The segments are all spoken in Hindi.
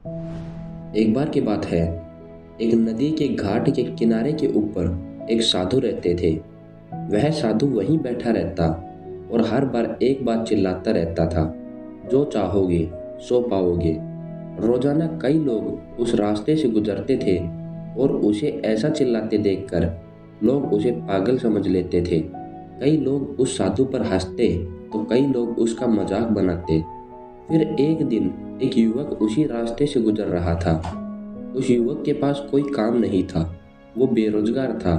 एक बार की बात है, एक नदी के घाट के किनारे के ऊपर एक साधु रहते थे। वह साधु वहीं बैठा रहता और हर बार एक बात चिल्लाता रहता था, जो चाहोगे सो पाओगे। रोजाना कई लोग उस रास्ते से गुजरते थे और उसे ऐसा चिल्लाते देखकर लोग उसे पागल समझ लेते थे। कई लोग उस साधु पर हंसते तो कई लोग उसका मजाक बनाते। फिर एक दिन एक युवक उसी रास्ते से गुजर रहा था। उस युवक के पास कोई काम नहीं था, वो बेरोजगार था।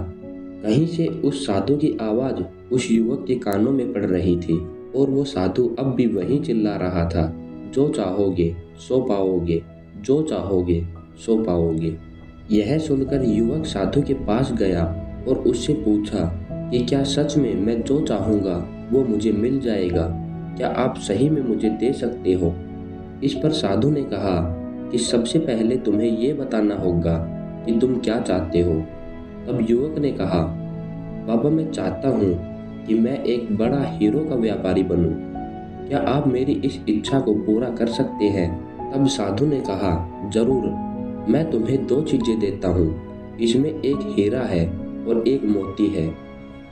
कहीं से उस साधु की आवाज उस युवक के कानों में पड़ रही थी और वो साधु अब भी वही चिल्ला रहा था, जो चाहोगे सो पाओगे, जो चाहोगे सो पाओगे। यह सुनकर युवक साधु के पास गया और उससे पूछा कि क्या सच में मैं जो चाहूँगा वो मुझे मिल जाएगा? क्या आप सही में मुझे दे सकते हो? इस पर साधु ने कहा कि सबसे पहले तुम्हें ये बताना होगा कि तुम क्या चाहते हो। तब युवक ने कहा, बाबा मैं चाहता हूँ कि मैं एक बड़ा हीरो का व्यापारी बनूं। क्या आप मेरी इस इच्छा को पूरा कर सकते हैं? तब साधु ने कहा, जरूर, मैं तुम्हें दो चीजें देता हूँ। इसमें एक हीरा है और एक मोती है।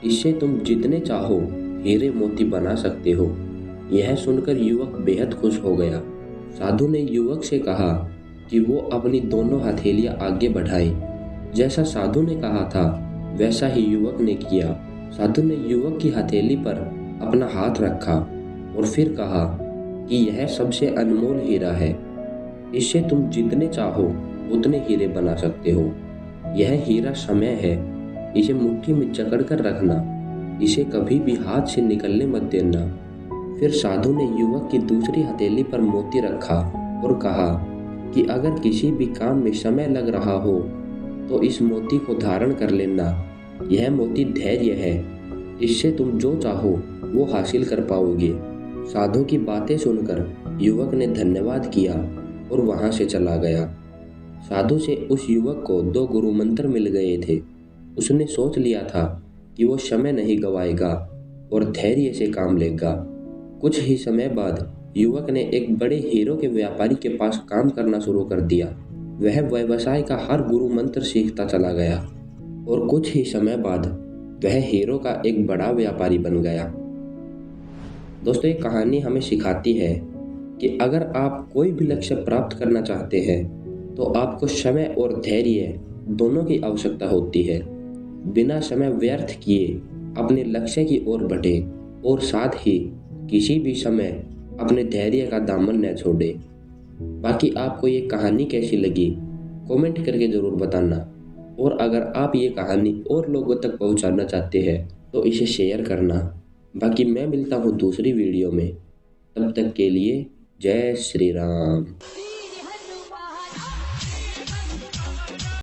इससे तुम जितने चाहो हीरे मोती बना सकते हो। यह सुनकर युवक बेहद खुश हो गया। साधु ने युवक से कहा कि वो अपनी दोनों हथेलियां आगे बढ़ाए। जैसा साधु ने कहा था वैसा ही युवक ने किया। साधु ने युवक की हथेली पर अपना हाथ रखा और फिर कहा कि यह सबसे अनमोल हीरा है। इससे तुम जितने चाहो उतने हीरे बना सकते हो। यह हीरा समय है, इसे मुट्ठी में जकड़ कर रखना, इसे कभी भी हाथ से निकलने मत देना। फिर साधु ने युवक की दूसरी हथेली पर मोती रखा और कहा कि अगर किसी भी काम में समय लग रहा हो तो इस मोती को धारण कर लेना। यह मोती धैर्य है, इससे तुम जो चाहो वो हासिल कर पाओगे। साधु की बातें सुनकर युवक ने धन्यवाद किया और वहां से चला गया। साधु से उस युवक को दो गुरु मंत्र मिल गए थे। उसने सोच लिया था कि वो समय नहीं गवाएगा और धैर्य से काम लेगा। कुछ ही समय बाद युवक ने एक बड़े हीरो के व्यापारी के पास काम करना शुरू कर दिया। वह व्यवसाय का हर गुरु मंत्र सीखता चला गया और कुछ ही समय बाद वह हीरो का एक बड़ा व्यापारी बन गया। दोस्तों, ये कहानी हमें सिखाती है कि अगर आप कोई भी लक्ष्य प्राप्त करना चाहते हैं तो आपको समय और धैर्य दोनों की आवश्यकता होती है। बिना समय व्यर्थ किए अपने लक्ष्य की ओर बढ़े और साथ ही किसी भी समय अपने धैर्य का दामन न छोड़े। बाकी आपको ये कहानी कैसी लगी कमेंट करके ज़रूर बताना, और अगर आप ये कहानी और लोगों तक पहुंचाना चाहते हैं तो इसे शेयर करना। बाकी मैं मिलता हूँ दूसरी वीडियो में, तब तक के लिए जय श्री राम।